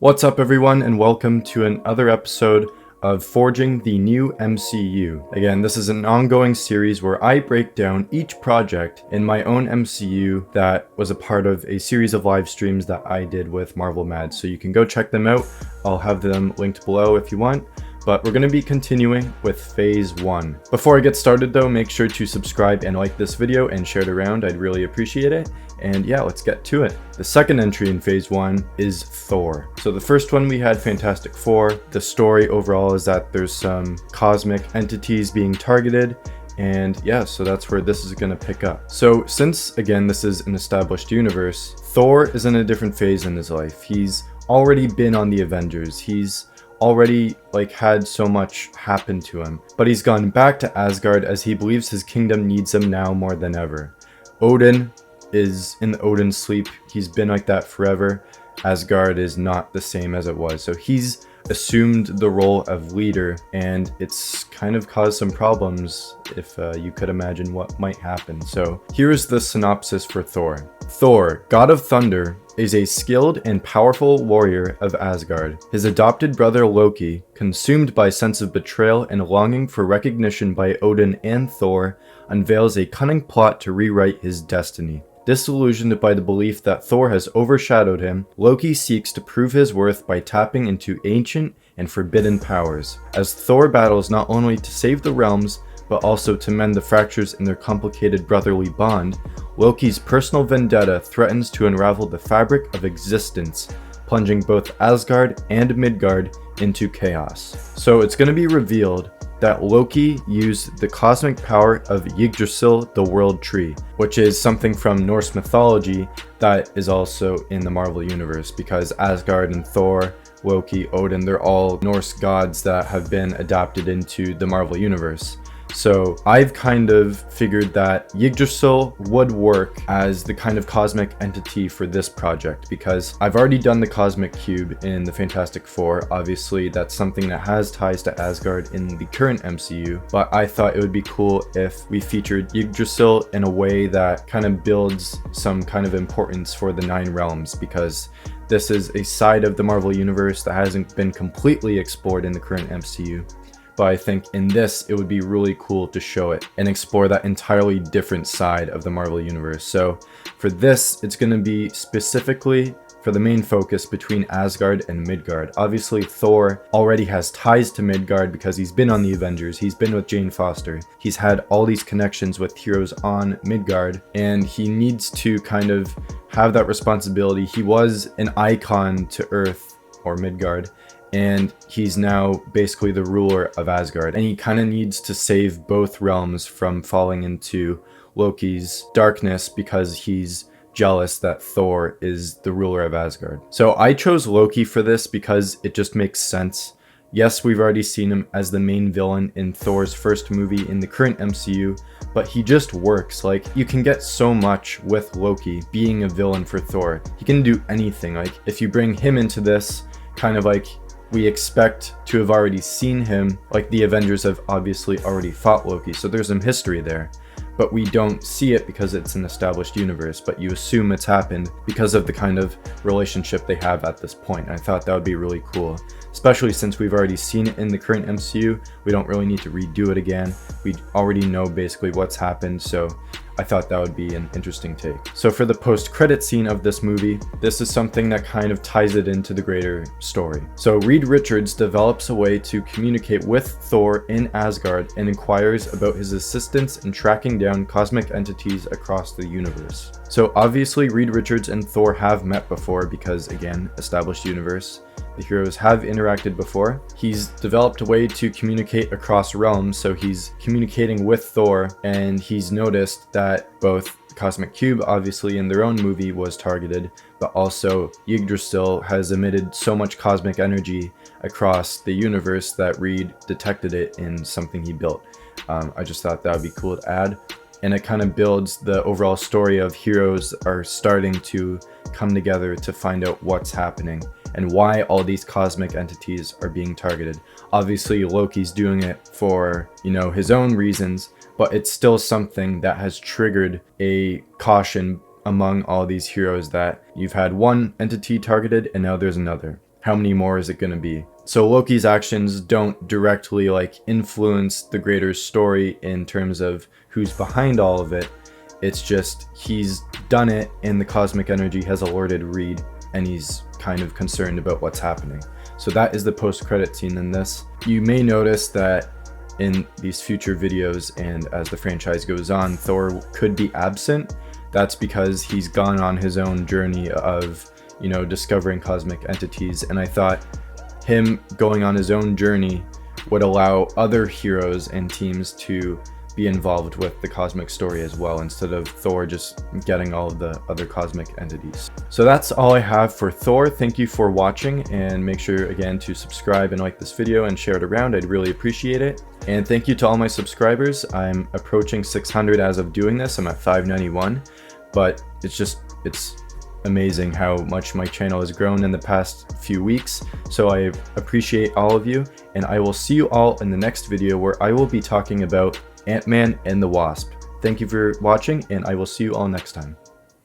What's up everyone, and welcome to another episode of Forging the New MCU. Again, this is an ongoing series where I break down each project in my own MCU that was a part of a series of live streams that I did with Marvel Mad. So you can go check them out. I'll have them linked below if you want. But we're going to be continuing with Phase 1. Before I get started though, make sure to subscribe and like this video and share it around. I'd really appreciate it. And yeah, let's get to it. The second entry in Phase 1 is Thor. So the first one we had Fantastic Four. The story overall is that there's some cosmic entities being targeted. And yeah, so that's where this is going to pick up. So since, again, this is an established universe, Thor is in a different phase in his life. He's already been on the Avengers. He's already had so much happen to him, but he's gone back to Asgard as he believes his kingdom needs him now more than ever. Odin is in the Odin sleep. He's been like that forever. Asgard is not the same as it was, so he's assumed the role of leader, and it's kind of caused some problems if you could imagine what might happen. So here's the synopsis for Thor. Thor, god of thunder, is a skilled and powerful warrior of Asgard. His adopted brother Loki, consumed by sense of betrayal and longing for recognition by Odin and Thor, unveils a cunning plot to rewrite his destiny. Disillusioned by the belief that Thor has overshadowed him, Loki seeks to prove his worth by tapping into ancient and forbidden powers. As Thor battles not only to save the realms, but also to mend the fractures in their complicated brotherly bond, Loki's personal vendetta threatens to unravel the fabric of existence, plunging both Asgard and Midgard into chaos. So it's going to be revealed that Loki used the cosmic power of Yggdrasil, the World Tree, which is something from Norse mythology that is also in the Marvel Universe, because Asgard and Thor, Loki, Odin, they're all Norse gods that have been adapted into the Marvel Universe. So I've kind of figured that Yggdrasil would work as the kind of cosmic entity for this project, because I've already done the cosmic cube in the Fantastic Four. Obviously that's something that has ties to Asgard in the current MCU, but I thought it would be cool if we featured Yggdrasil in a way that kind of builds some kind of importance for the Nine Realms, because this is a side of the Marvel Universe that hasn't been completely explored in the current MCU. But I think in this, it would be really cool to show it and explore that entirely different side of the Marvel Universe. So for this, it's going to be specifically for the main focus between Asgard and Midgard. Obviously, Thor already has ties to Midgard because he's been on the Avengers. He's been with Jane Foster. He's had all these connections with heroes on Midgard, and he needs to kind of have that responsibility. He was an icon to Earth, or Midgard, and he's now basically the ruler of Asgard, and he kind of needs to save both realms from falling into Loki's darkness because he's jealous that Thor is the ruler of Asgard. So I chose Loki for this because it just makes sense. Yes, we've already seen him as the main villain in Thor's first movie in the current MCU, but he just works. You can get so much with Loki being a villain for Thor. He can do anything. If you bring him into this, kind of we expect to have already seen him, the Avengers have obviously already fought Loki, so there's some history there. But we don't see it because it's an established universe, but you assume it's happened because of the kind of relationship they have at this point. And I thought that would be really cool, especially since we've already seen it in the current MCU. We don't really need to redo it again. We already know basically what's happened, so I thought that would be an interesting take. So for the post-credit scene of this movie, this is something that kind of ties it into the greater story. So Reed Richards develops a way to communicate with Thor in Asgard and inquires about his assistance in tracking down cosmic entities across the universe. So obviously Reed Richards and Thor have met before because, again, established universe. The heroes have interacted before. He's developed a way to communicate across realms, so he's communicating with Thor, and he's noticed that both the Cosmic Cube, obviously in their own movie, was targeted, but also Yggdrasil has emitted so much cosmic energy across the universe that Reed detected it in something he built. I just thought that would be cool to add. And it kind of builds the overall story of heroes are starting to come together to find out what's happening and why all these cosmic entities are being targeted. Obviously, Loki's doing it for, his own reasons, but it's still something that has triggered a caution among all these heroes that you've had one entity targeted and now there's another. how many more is it going to be? So Loki's actions don't directly like influence the greater story in terms of who's behind all of it. It's just he's done it and the cosmic energy has alerted Reed and he's kind of concerned about what's happening. So that is the post-credit scene in this. You may notice that in these future videos and as the franchise goes on, Thor could be absent. That's because he's gone on his own journey of, you know, discovering cosmic entities, and I thought him going on his own journey would allow other heroes and teams to be involved with the cosmic story as well, instead of Thor just getting all of the other cosmic entities. So that's all I have for Thor. Thank you for watching, and make sure again to subscribe and like this video and share it around. I'd really appreciate it. And thank you to all my subscribers. I'm approaching 600 as of doing this. I'm at 591, but it's amazing how much my channel has grown in the past few weeks. So I appreciate all of you, and I will see you all in the next video where I will be talking about Ant-Man and the Wasp. Thank you for watching, and I will see you all next time.